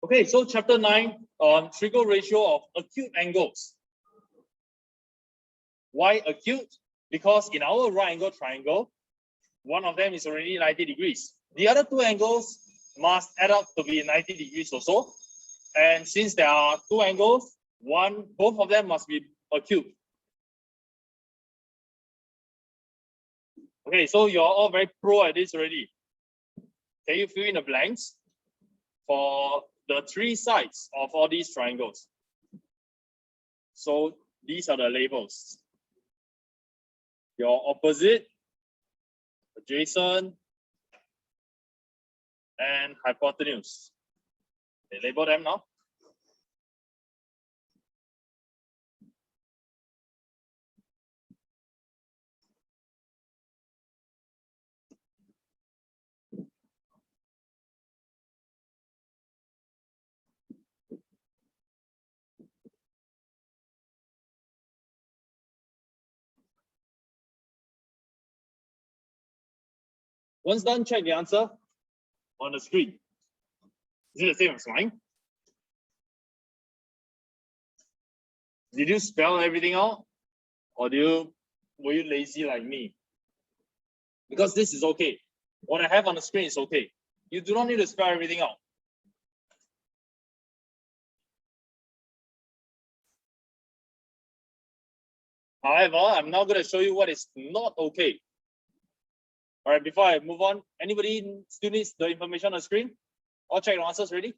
Okay, so chapter 9 on trigo ratio of acute angles. Why acute? Because in our right angle triangle, one of them is already 90 degrees. The other two angles must add up to be 90 degrees also. And since there are two angles, both of them must be acute. Okay, so you're all very pro at this already. Can you fill in the blanks for the three sides of all these triangles? So these are the labels. Your opposite, adjacent, and hypotenuse. Okay, label them now. Once done, check the answer on the screen. Is it the same as mine? Did you spell everything out? Or were you lazy like me? Because this is okay. What I have on the screen is okay. You do not need to spell everything out. However, I'm now going to show you what is not okay. All right, before I move on, anybody still needs the information on the screen? All check the answers ready?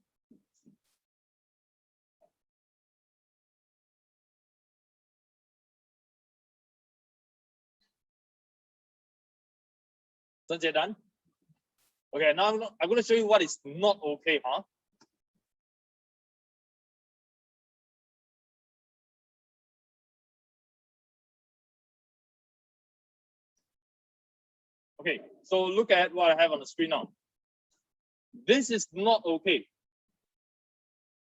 Sanjay done? Okay, now I'm going to show you what is not okay, huh? Okay, so look at what I have on the screen now. This is not okay.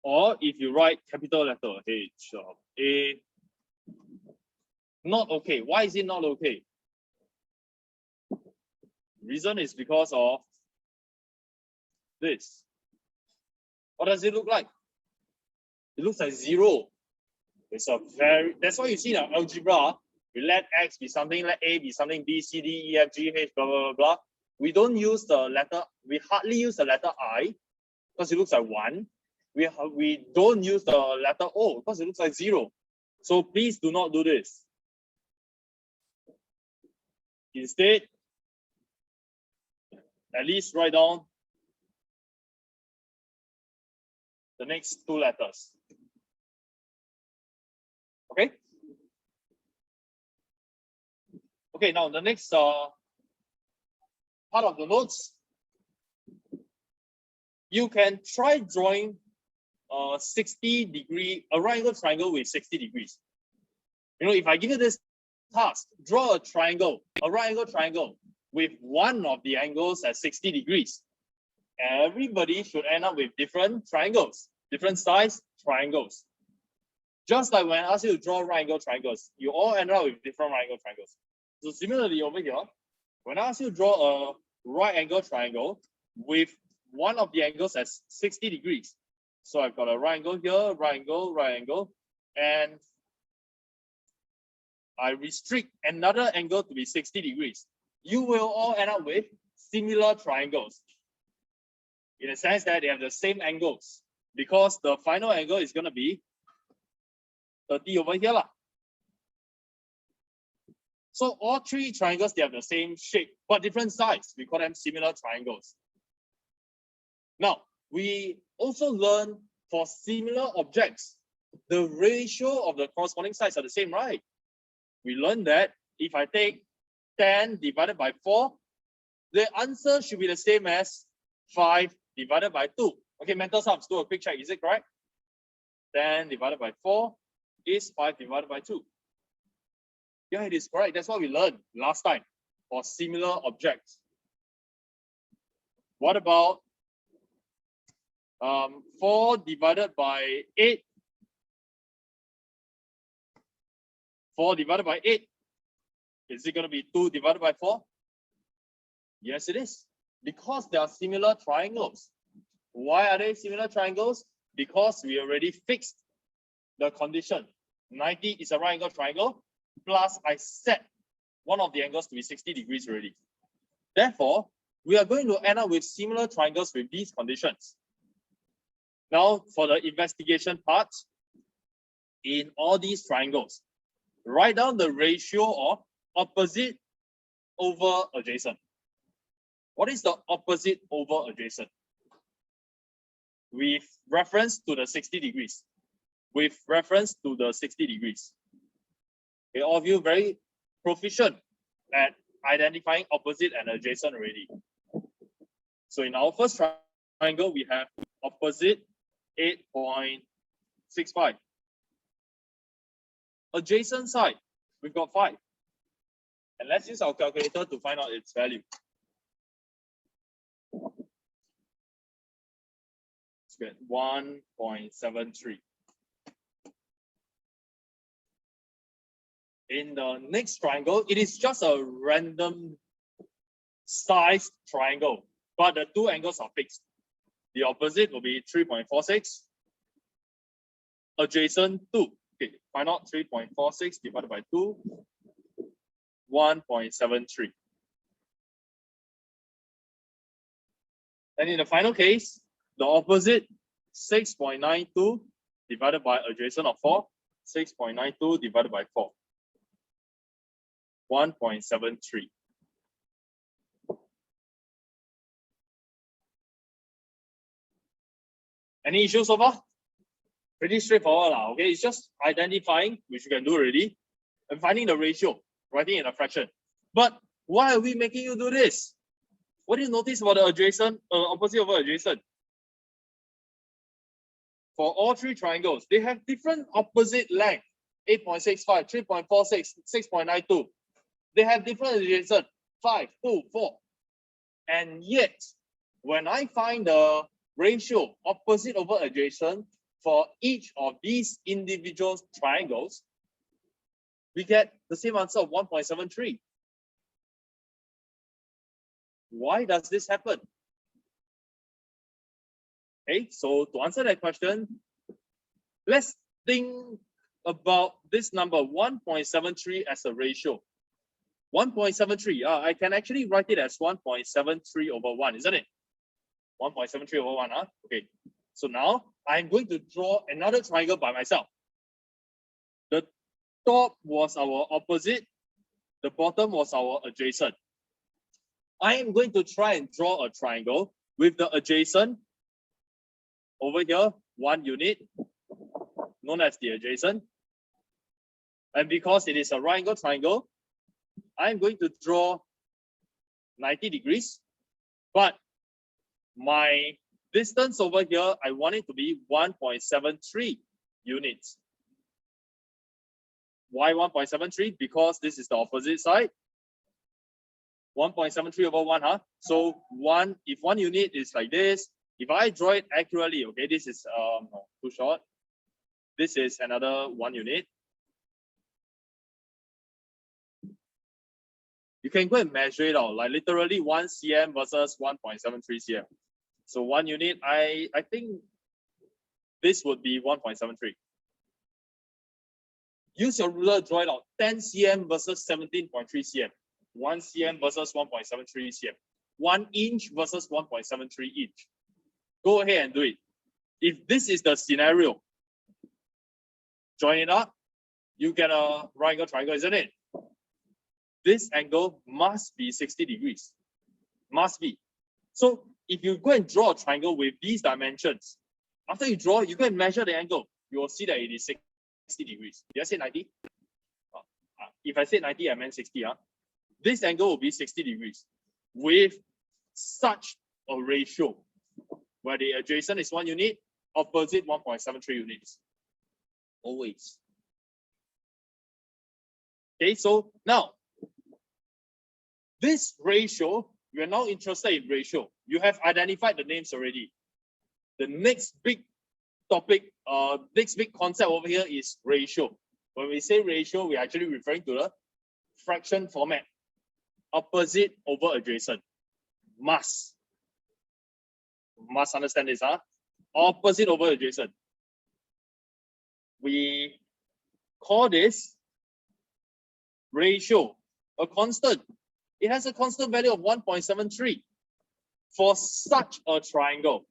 Or if you write capital letter H, A, not okay. Why is it not okay? Reason is because of this. What does it look like? It looks like 0. That's why you see in algebra, we let X be something, let A be something, B, C, D, E, F, G, H, blah, blah, blah, blah. We don't use the letter, we hardly use the letter I because it looks like 1. We don't use the letter O because it looks like 0. So please do not do this. Instead, at least write down the next two letters. Okay? Okay, now the next part of the notes, you can try drawing a 60-degree, a right angle triangle with 60 degrees. You know, if I give you this task, draw a triangle, a right angle triangle with one of the angles at 60 degrees. Everybody should end up with different triangles, different size triangles. Just like when I ask you to draw right angle triangles, you all end up with different right angle triangles. So similarly over here, when I ask you to draw a right angle triangle with one of the angles at 60 degrees. So I've got a right angle here, right angle, and I restrict another angle to be 60 degrees. You will all end up with similar triangles. In the sense that they have the same angles, because the final angle is going to be 30 over here. So all three triangles, they have the same shape, but different size. We call them similar triangles. Now, we also learn for similar objects, the ratio of the corresponding sides are the same, right? We learned that if I take 10 divided by 4, the answer should be the same as 5 divided by 2. Okay, mental sums, do a quick check. Is it correct? 10 divided by 4 is 5 divided by 2. Yeah, it is correct. That's what we learned last time for similar objects. What about 4 divided by 8? 4 divided by 8. Is it going to be 2 divided by 4? Yes, it is. Because they are similar triangles. Why are they similar triangles? Because we already fixed the condition. 90 is a right angle triangle, plus I set one of the angles to be 60 degrees already. Therefore, we are going to end up with similar triangles with these conditions. Now, for the investigation part, in all these triangles, write down the ratio of opposite over adjacent. What is the opposite over adjacent? With reference to the 60 degrees. With reference to the 60 degrees. Okay, all of you very proficient at identifying opposite and adjacent already. So in our first triangle, we have opposite 8.65. Adjacent side, we've got 5. And let's use our calculator to find out its value. Let's get 1.73. In the next triangle, it is just a random sized triangle, but the two angles are fixed. The opposite will be 3.46. Adjacent 2. Okay, find out 3.46 divided by 2. 1.73. And in the final case, the opposite 6.92 divided by adjacent of 4. 6.92 divided by 4. 1.73. Any issues so far? Pretty straightforward, okay? It's just identifying, which you can do already, and finding the ratio, writing in a fraction. But why are we making you do this? What do you notice about the adjacent, opposite over adjacent? For all three triangles, they have different opposite length. 8.65, 3.46, 6.92. They have different adjacent, 5, 2, 4. And yet, when I find the ratio opposite over adjacent for each of these individual triangles, we get the same answer of 1.73. Why does this happen? Okay, so to answer that question, let's think about this number 1.73 as a ratio. 1.73, I can actually write it as 1.73 over 1, isn't it? 1.73 over 1, okay. So now I'm going to draw another triangle by myself. The top was our opposite, the bottom was our adjacent. I am going to try and draw a triangle with the adjacent over here, 1 unit, known as the adjacent. And because it is a right angle triangle, I'm going to draw 90 degrees, but my distance over here, I want it to be 1.73 units. Why 1.73? Because this is the opposite side. 1.73 over 1, So if 1 unit is like this, if I draw it accurately, okay, this is too short. This is another 1 unit. You can go and measure it out, like literally 1 cm versus 1.73 cm. So 1 unit, I think this would be 1.73. Use your ruler, draw it out. 10 cm versus 17.3 cm. 1 cm versus 1.73 cm. 1 inch versus 1.73 inch. Go ahead and do it. If this is the scenario, join it up, you get a right angle triangle, isn't it? This angle must be 60 degrees. Must be. So if you go and draw a triangle with these dimensions, after you draw, you go and measure the angle, you will see that it is 60 degrees. Did I say 90? If I said 90, I meant 60. This angle will be 60 degrees with such a ratio where the adjacent is 1 unit, opposite 1.73 units. Always. Okay, so now, this ratio, we are now interested in ratio. You have identified the names already. The next big topic, next big concept over here is ratio. When we say ratio, we're actually referring to the fraction format. Opposite over adjacent. Must. must understand this, opposite over adjacent. We call this ratio a constant. It has a constant value of 1.73 for such a triangle.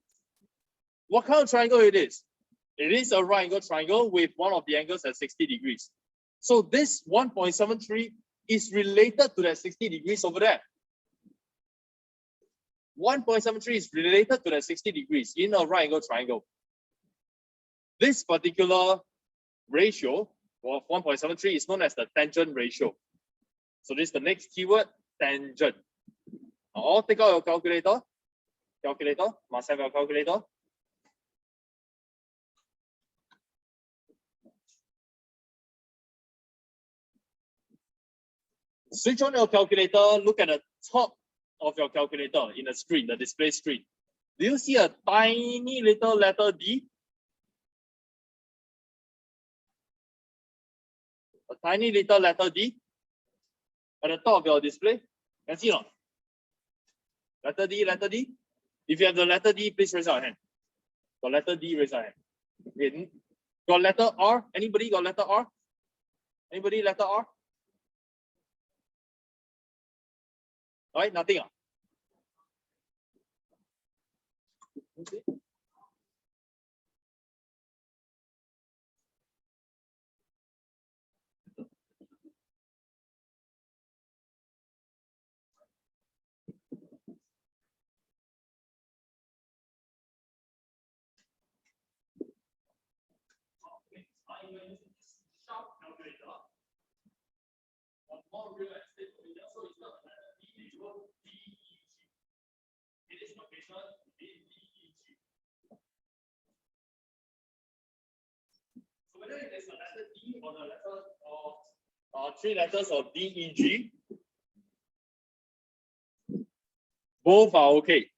What kind of triangle it is? It is a right angle triangle with one of the angles at 60 degrees. So this 1.73 is related to that 60 degrees over there. 1.73 is related to that 60 degrees in a right angle triangle. This particular ratio of 1.73 is known as the tangent ratio. So this is the next keyword, tangent. Now, take out your calculator. Calculator, must have your calculator. Switch on your calculator, look at the top of your calculator in the screen, the display screen. Do you see a tiny little letter D? A tiny little letter D at the top of your display. Can see or not? Letter D, letter D. If you have the letter D, please raise your hand. Got letter D, raise your hand. Okay. Got letter R? Anybody got letter R? Anybody letter R? All right, nothing. Okay. I'm going to use this sharp calculator. On more real estate, so it's not D, DEG. It is location DEG. So whether it is a letter D or the letter or three letters of DEG, both are okay.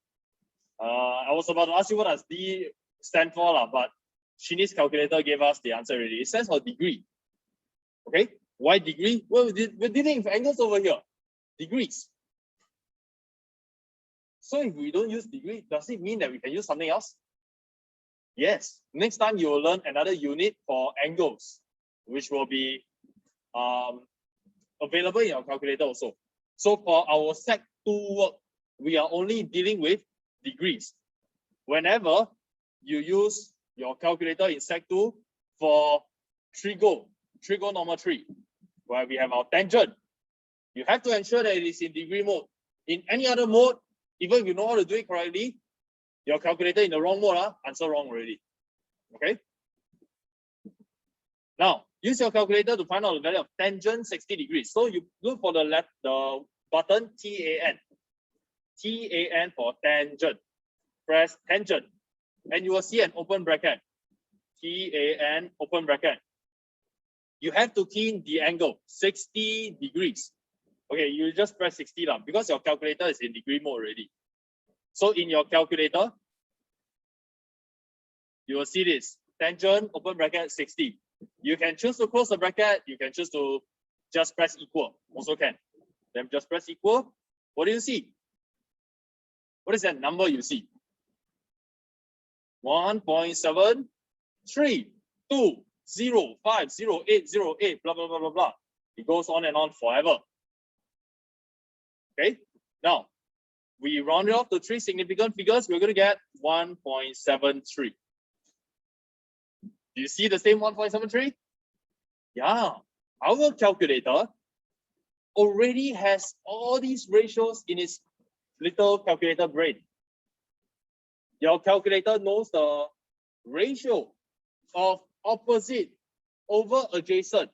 I was about to ask you what does D stand for, but Shini's calculator gave us the answer already. It stands for degree. Okay, why degree? Well, we're dealing with angles over here, degrees. So if we don't use degree, does it mean that we can use something else? Yes. Next time you will learn another unit for angles, which will be available in your calculator also. So for our Sec 2 work, we are only dealing with degrees. Whenever you use your calculator in Sec 2 for trigonometry, where we have our tangent, you have to ensure that it is in degree mode. In any other mode, even if you know how to do it correctly, your calculator in the wrong mode, answer wrong already. Okay? Now, use your calculator to find out the value of tangent 60 degrees. So you look for the button TAN. TAN for tangent. Press tangent. And you will see an open bracket. TAN open bracket. You have to key in the angle 60 degrees. Okay, you just press 60 because your calculator is in degree mode already. So in your calculator, you will see this tangent open bracket 60. You can choose to close the bracket. You can choose to just press equal. Also can. Then just press equal. What do you see? What is that number you see? 1.7320508008, blah, blah, blah, blah, blah. It goes on and on forever. Okay, now we round it off to three significant figures. We're going to get 1.73. Do you see the same 1.73? Yeah, our calculator already has all these ratios in its little calculator brain. Your calculator knows the ratio of opposite over adjacent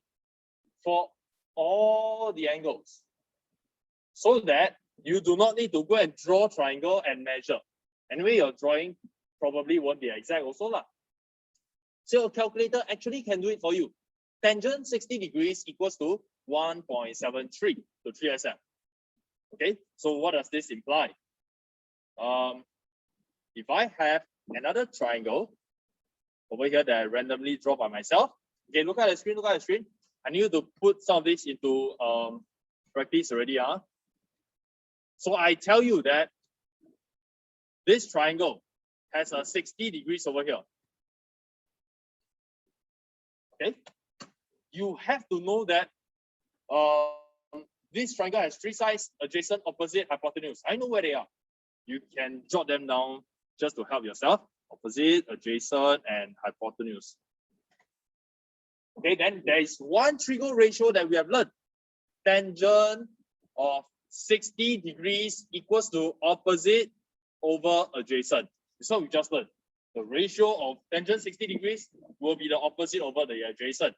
for all the angles, so that you do not need to go and draw triangle and measure. Anyway, your drawing probably won't be exact also lah. So your calculator actually can do it for you. Tangent 60 degrees equals to 1.73 to 3SM. Okay, so what does this imply? If I have another triangle over here that I randomly draw by myself, okay, look at the screen, look at the screen. I need you to put some of this into practice already. So I tell you that this triangle has a 60 degrees over here. Okay, you have to know that this triangle has three sides: adjacent, opposite, hypotenuse. I know where they are. You can jot them down just to help yourself: opposite, adjacent, and hypotenuse. Okay, then there is one trigo ratio that we have learned. Tangent of 60 degrees equals to opposite over adjacent. This is what we just learned. The ratio of tangent 60 degrees will be the opposite over the adjacent.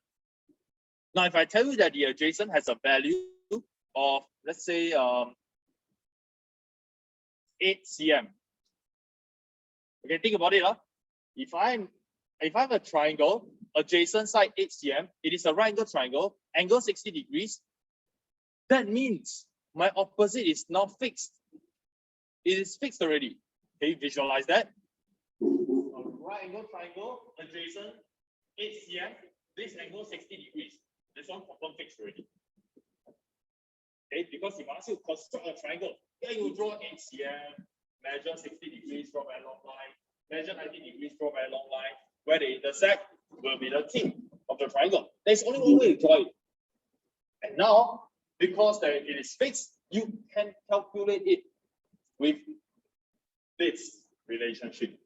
Now, if I tell you that the adjacent has a value of, let's say, 8 cm. Okay, think about it. If I have a triangle, adjacent side 8 cm, it is a right angle triangle, angle 60 degrees. That means my opposite is now fixed. It is fixed already. Can you visualize that? A right angle triangle, adjacent 8 cm, this angle 60 degrees. This one confirm fixed already. Okay, because if I ask you to construct a triangle, here you draw 8 cm, measure 60 degrees, draw a long line, measure 90 degrees, draw a long line. Where they intersect will be the tip of the triangle. There's only one way to draw it. And now, because it is fixed, you can calculate it with this relationship.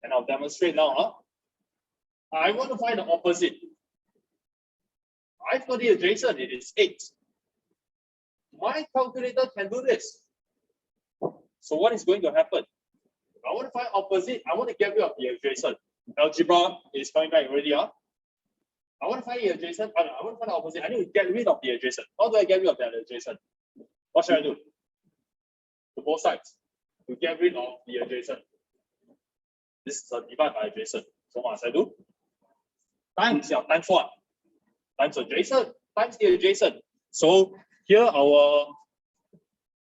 And I'll demonstrate now. I want to find the opposite. I've got the adjacent, it is 8. My calculator can do this. So what is going to happen? If I want to find opposite, I want to get rid of the adjacent. Algebra is coming back already. I want to find the adjacent. I want to find the opposite. I need to get rid of the adjacent. How do I get rid of that adjacent? What should I do? To both sides. To get rid of the adjacent. This is a divide by adjacent. So what must I do? Times what? Times adjacent. Times the adjacent. So here our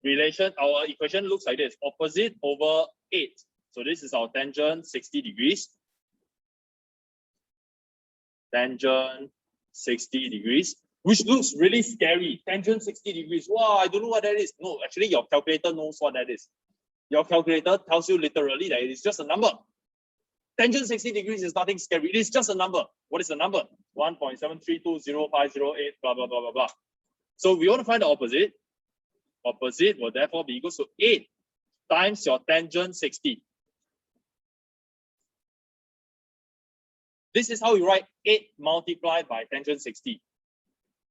equation looks like this. Opposite over 8. So this is our tangent 60 degrees. Tangent 60 degrees, which looks really scary. Tangent 60 degrees. Wow, I don't know what that is. No, actually your calculator knows what that is. Your calculator tells you literally that it is just a number. Tangent 60 degrees is nothing scary. It is just a number. What is the number? 1.73205008, blah, blah, blah, blah, blah. So we want to find the opposite. Opposite will therefore be equal to 8 times your tangent 60. This is how you write 8 multiplied by tangent 60.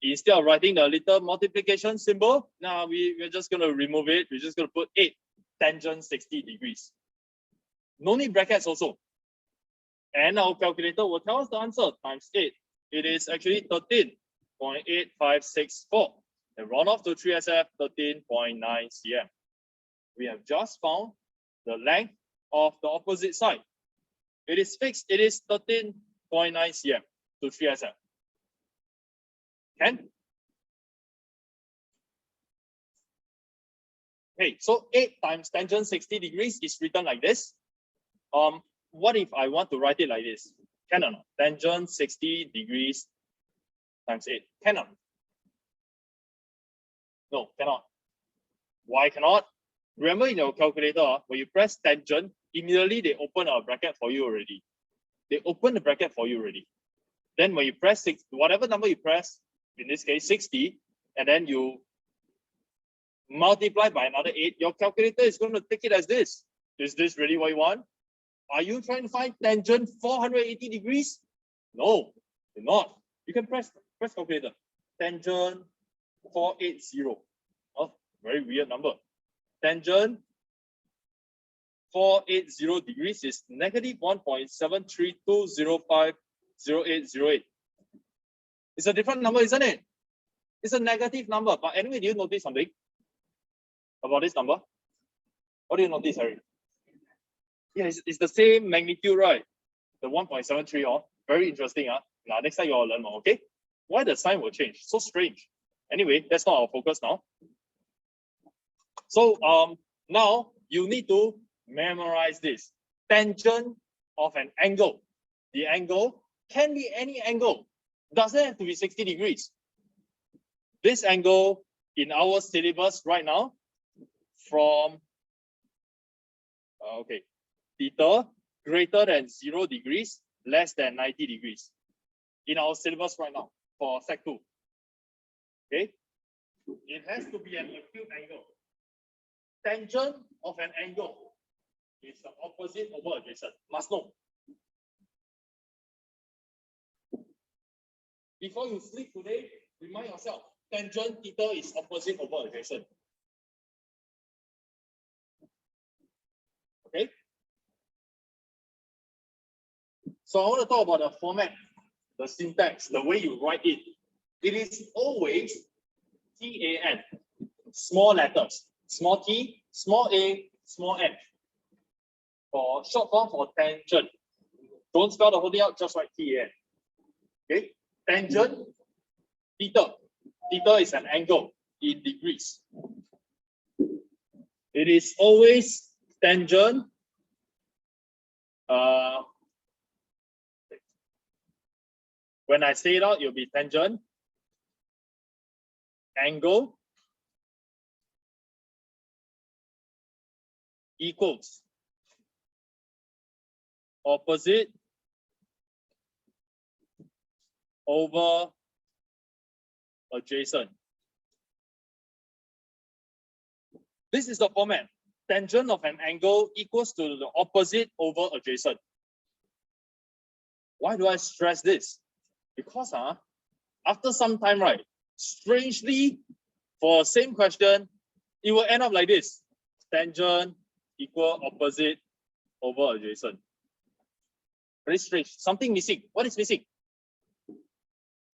Instead of writing the little multiplication symbol, now we're just going to remove it. We're just going to put 8 tangent 60 degrees. No need brackets also. And our calculator will tell us the answer times 8. It is actually 13.8564. And round off to 3SF, 13.9 cm. We have just found the length of the opposite side. It is fixed. It is 13.9 cm to 3SF. Can? Okay, so 8 times tangent 60 degrees is written like this. What if I want to write it like this? Can or not? Tangent 60 degrees times 8. Can or not? No, cannot. Why cannot? Remember in your calculator, when you press tangent, immediately they open a bracket for you already. They open the bracket for you already. Then when you press whatever number you press, in this case 60, and then you multiply by another 8, your calculator is going to take it as this. Is this really what you want? Are you trying to find tangent 480 degrees? No, you're not. You can press calculator. Tangent 480. Oh, very weird number. Tangent 480 degrees is negative 1.7320500808. It's a different number, isn't it? It's a negative number. But anyway, do you notice something about this number? What do you notice, Harry? Yeah, it's the same magnitude, right? The 1.73. Oh, very interesting. Now, next time you'll learn more, okay? Why the sign will change? So strange. Anyway, that's not our focus now. So now you need to memorize this. Tangent of an angle. The angle can be any angle. Doesn't have to be 60 degrees. This angle in our syllabus right now from theta greater than 0 degrees, less than 90 degrees. In our syllabus right now for Sec 2. Okay? It has to be an acute angle. Tangent of an angle is the opposite over adjacent. Must know. Before you sleep today, remind yourself, tangent theta is opposite over adjacent. Okay? So I want to talk about the format, the syntax, the way you write it. It is always TAN, small letters, small t, small a, small n. For short form for tangent. Don't spell the whole thing out, just write TAN. Okay? Tangent, theta. Theta is an angle in degrees. It is always tangent. When I say it out, it'll be tangent, angle, equals, opposite, over, adjacent. This is the format. Tangent of an angle equals to the opposite over adjacent. Why do I stress this? Because after some time, right, strangely, for same question, it will end up like this. Tangent equal opposite over adjacent. Very strange. Something missing. What is missing?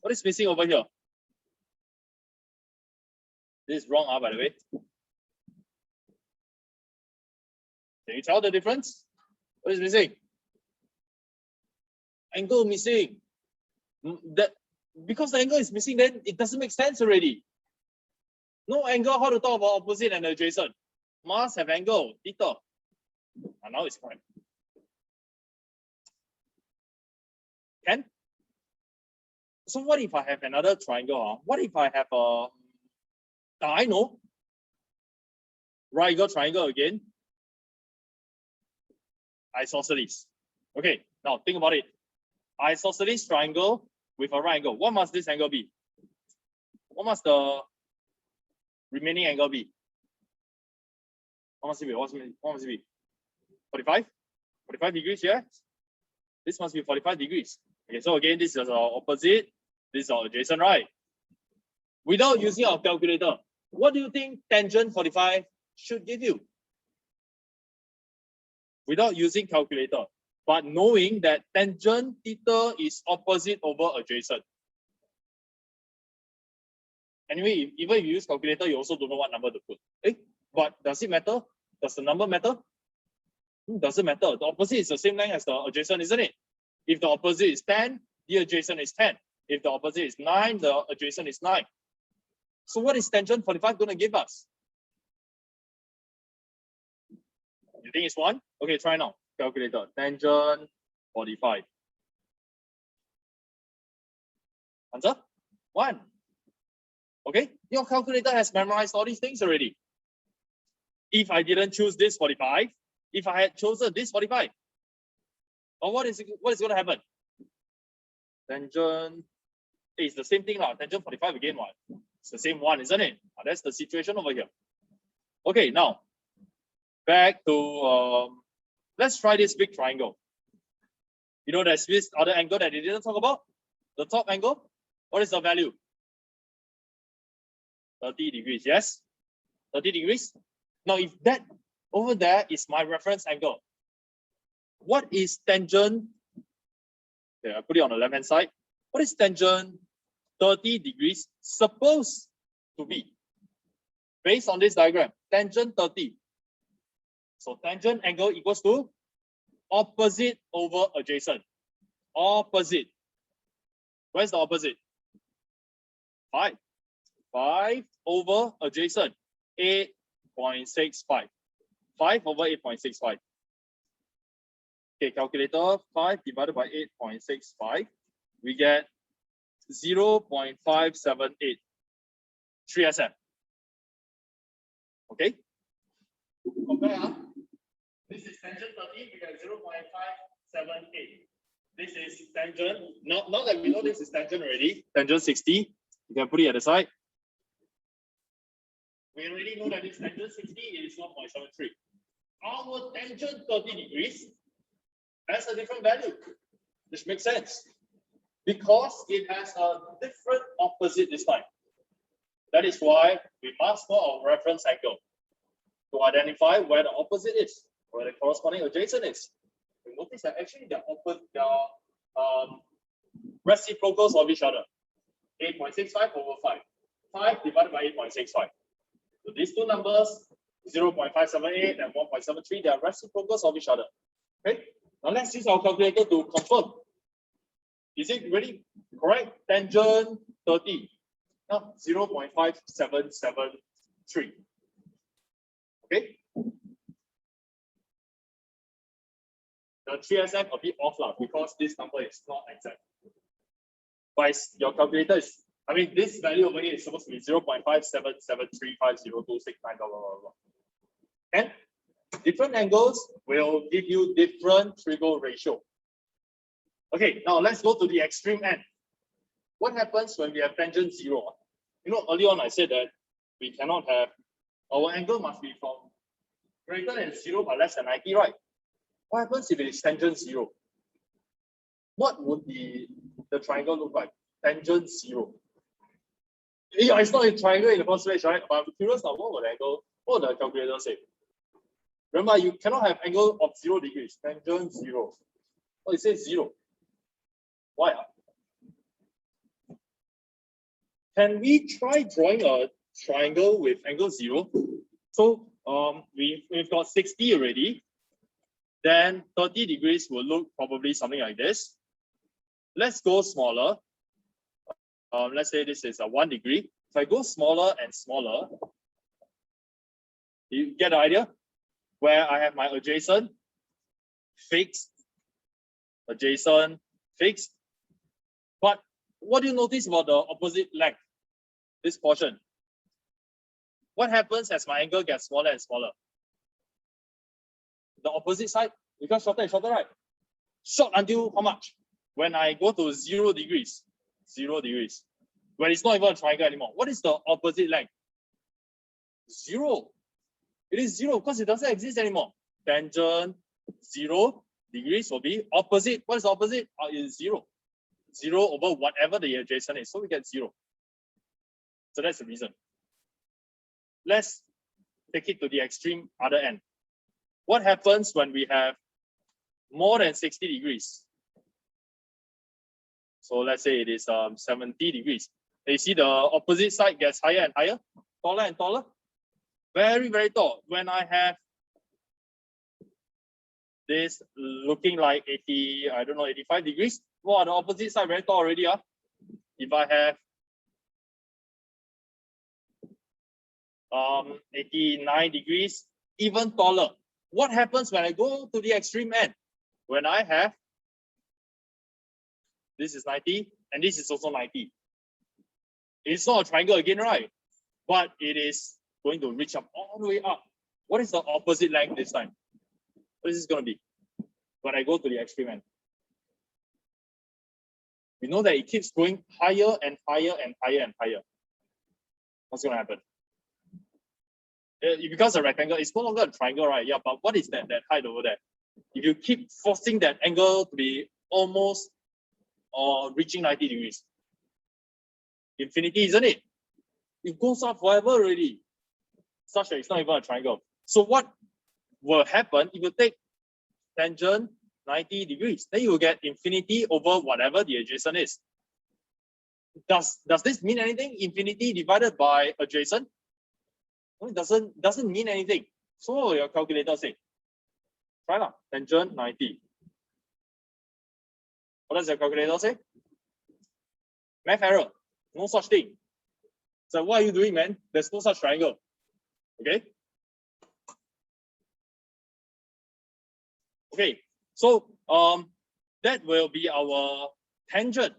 What is missing over here? This is wrong, by the way. Can you tell the difference? What is missing? Angle missing. That because the angle is missing, then it doesn't make sense already. No angle, how to talk about opposite and adjacent? Must have angle, theta. And now it's correct. Can? So what if I have another triangle? What if I have a, I know, right angle triangle again, isosceles. Okay, now think about it. Isosceles triangle with a right angle. What must this angle be? What must the remaining angle be? What must it be? What must it be? 45? 45 degrees, yeah? This must be 45 degrees. Okay, so again, this is our opposite. This is our adjacent, right? Without using our calculator, what do you think tangent 45 should give you? Without using calculator, but knowing that tangent theta is opposite over adjacent. Anyway, even if you use calculator, you also don't know what number to put. But does it matter? Does the number matter? Doesn't matter. The opposite is the same length as the adjacent, isn't it? If the opposite is 10, the adjacent is 10. If the opposite is 9, the adjacent is 9. So what is tangent 45 going to give us? You think it's 1? Okay, try now. Calculator. Tangent 45. Answer? 1. Okay, your calculator has memorized all these things already. If I didn't choose this 45, if I had chosen this 45, or what is going to happen? Tangent, it's the same thing, tangent 45 again, what? It's the same 1, isn't it? That's the situation over here. Okay, now, back to, let's try this big triangle. You know, there's this other angle that they didn't talk about? The top angle? What is the value? 30 degrees, yes? 30 degrees? Now, if that over there is my reference angle, what is tangent? Okay, I put it on the left-hand side. What is tangent 30 degrees supposed to be? Based on this diagram, tangent 30. So tangent angle equals to opposite over adjacent. Opposite. Where's the opposite? 5. 5 over adjacent. 8.65. 5 over 8.65. Okay, calculator, 5 divided by 8.65. We get 0.578. 3SM. Okay? Compare. This is tangent 30, we get 0.578. This is tangent. Now that we know this is tangent already, tangent 60, you can put it at the side. We already know that this tangent 60 is 1.73. Our tangent 30 degrees has a different value, which makes sense because it has a different opposite this time. That is why we must know our reference angle to identify where the opposite is, where the corresponding adjacent is. You notice that actually they're reciprocals of each other. 8.65 over 5. 5 divided by 8.65. So these two numbers, 0.578 and 1.73, they are reciprocals of each other. Okay. Now let's use our calculator to confirm. Is it really correct? Tangent 30. Now 0.5773. Okay. The 3SF a bit off because this number is not exact. But your calculator is, I mean, this value over here is supposed to be 0.57735026 blah, blah, blah, blah. And different angles will give you different trigo ratio. Okay, now let's go to the extreme end. What happens when we have tangent 0? You know, earlier on I said that we cannot have, our angle must be from greater than 0 but less than 90, right? What happens if it is tangent 0? What would the triangle look like? Tangent 0. Yeah, it's not a triangle in the first place, right? But I'm curious now, what would the calculator say? Remember, you cannot have angle of 0 degrees. Tangent 0. Oh, it says 0. Why? Can we try drawing a triangle with angle 0? So we've got 60 already. Then 30 degrees will look probably something like this. Let's go smaller. Let's say this is a 1 degree. If I go smaller and smaller, you get the idea? Where I have my adjacent, fixed, adjacent, fixed. But what do you notice about the opposite length? This portion. What happens as my angle gets smaller and smaller? The opposite side becomes shorter and shorter, right? Short until how much? When I go to 0 degrees. 0 degrees. When it's not even a triangle anymore. What is the opposite length? 0. It is 0 because it doesn't exist anymore. Tangent 0 degrees will be opposite. What is the opposite? It is 0. 0 over whatever the adjacent is. So we get 0. So that's the reason. Let's take it to the extreme other end. What happens when we have more than 60 degrees? So let's say it is 70 degrees. You see the opposite side gets higher and higher, taller and taller. Very, very tall. When I have this looking like 80, I don't know, 85 degrees, wow, the opposite side very tall already. If I have 89 degrees, even taller. What happens when I go to the extreme end? When I have, this is 90, and this is also 90. It's not a triangle again, right? But it is going to reach up all the way up. What is the opposite length this time? What is this going to be when I go to the extreme end? We know that it keeps going higher and higher and higher and higher. What's going to happen? It becomes a rectangle. It's no longer a triangle, right? Yeah, but what is that height over there? If you keep forcing that angle to be almost or reaching 90 degrees, infinity, isn't it? It goes up forever already, such that it's not even a triangle. So what will happen if you take tangent 90 degrees? Then you will get infinity over whatever the adjacent is. Does this mean anything? Infinity divided by adjacent? No, it doesn't mean anything. So what will your calculator say? Try now. Tangent 90. What does your calculator say? Math error. No such thing. So what are you doing, man? There's no such triangle. Okay? Okay. So that will be our tangent.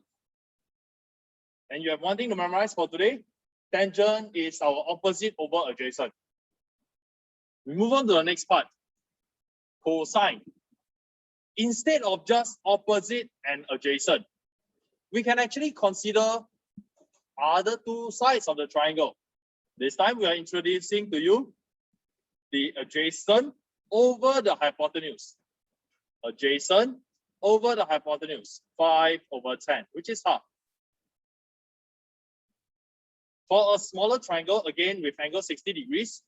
And you have one thing to memorize for today. Tangent is our opposite over adjacent. We move on to the next part. cosine. Instead of just opposite and adjacent, we can actually consider other two sides of the triangle. This time we are introducing to you the adjacent over the hypotenuse. Adjacent over the hypotenuse, 5/10, which is half. For a smaller triangle, again with angle 60 degrees,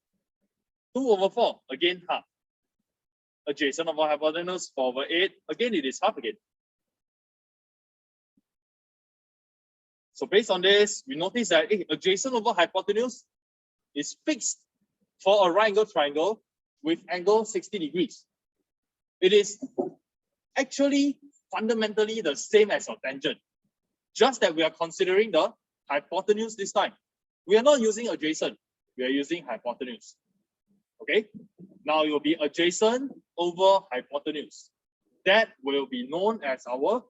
2/4, again half. Adjacent over hypotenuse, 4/8, again it is half again. So based on this, we notice that adjacent over hypotenuse is fixed for a right angle triangle with angle 60 degrees. It is actually fundamentally the same as your tangent, just that we are considering the hypotenuse this time. We are not using adjacent, we are using hypotenuse. Okay, now it will be adjacent over hypotenuse. That will be known as our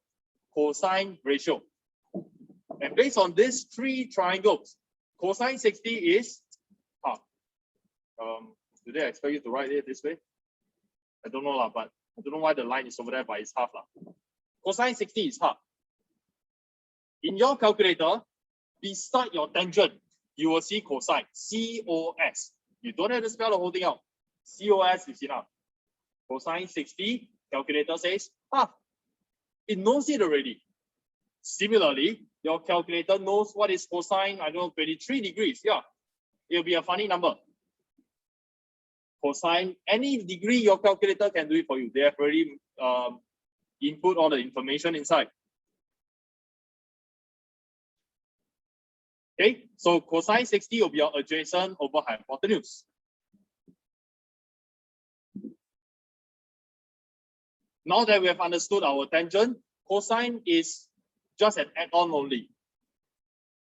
cosine ratio. And based on these three triangles, cosine 60 is half. Do they expect you to write it this way? I don't know, but I don't know why the line is over there, but it's half. Cosine 60 is half. In your calculator, beside your tangent, you will see cosine, COS. You don't have to spell the whole thing out. COS is enough. Cosine 60, calculator says half. It knows it already. Similarly, your calculator knows what is cosine, I don't know, 23 degrees. Yeah, it'll be a funny number. Cosine, any degree your calculator can do it for you. They have already input all the information inside. Okay, so cosine 60 will be your adjacent over hypotenuse. Now that we have understood our tangent, cosine is just an add-on only.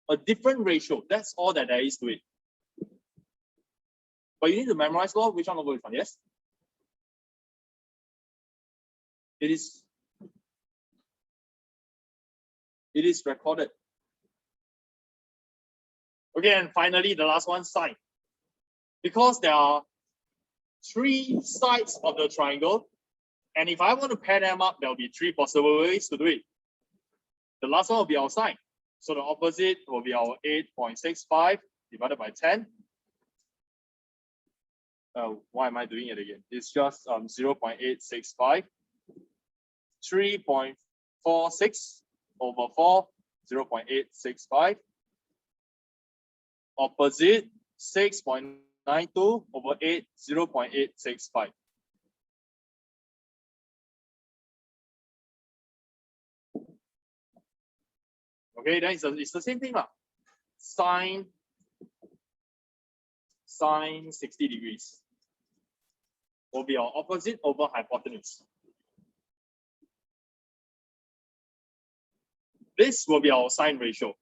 A different ratio, that's all that there is to it. But you need to memorize law, which one over which one, yes? It is recorded. Okay, and finally, the last one, sine. Because there are three sides of the triangle, and if I want to pair them up, there will be three possible ways to do it. The last one will be our sine. So the opposite will be our 8.65 divided by 10. Why am I doing it again? It's just 0.865. 3.46 over 4, 0.865. Opposite 6.92 over 8, 0.865. Okay, then it's the same thing. Sine 60 degrees will be our opposite over hypotenuse. This will be our sine ratio.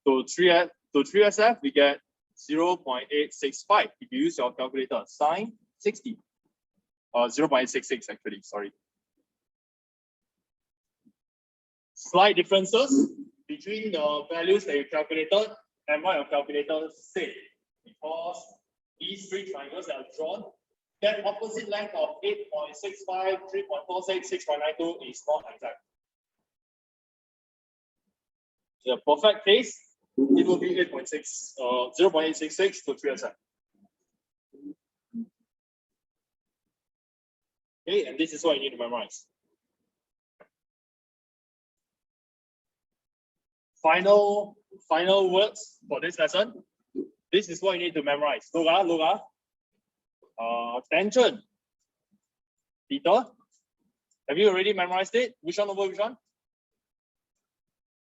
To 3SF, we get 0.865 if you use your calculator. Sine 60. 0.866 actually, sorry. Slight differences between the values that you calculated and what your calculator said. Because these three triangles that are drawn, that opposite length of 8.65, 3.46, 6.92 is not exact. The perfect case, it will be 0.866 to 3SM. Okay, and this is what you need to memorize. Final words for this lesson. This is what you need to memorize. Look, tangent, theta. Have you already memorized it? Which one over which one?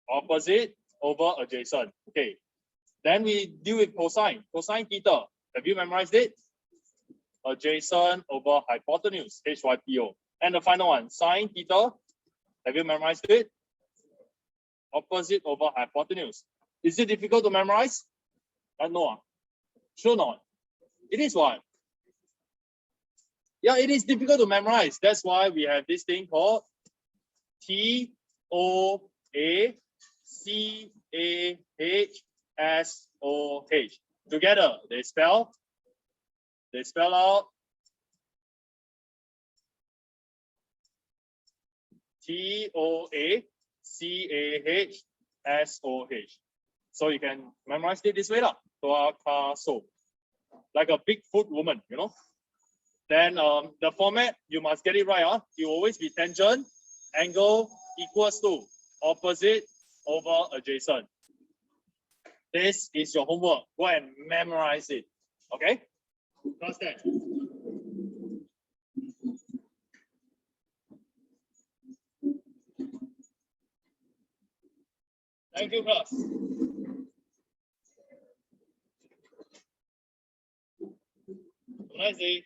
Opposite over adjacent. Okay. Then we deal with cosine. Cosine theta. Have you memorized it? Adjacent over hypotenuse, HYPO. And the final one, sine theta. Have you memorized it? Opposite over hypotenuse. Is it difficult to memorize? No. Sure not. It is what? Yeah, it is difficult to memorize. That's why we have this thing called TOACAHSOH. Together, they spell out Toacasoh. So you can memorize it this way lah. Toacaso. Like a Bigfoot woman, you know. Then the format, you must get it right. You always be tangent, angle equals to opposite over adjacent. This is your homework. Go and memorize it. Okay? Class 10. Thank you, class. Have a nice day.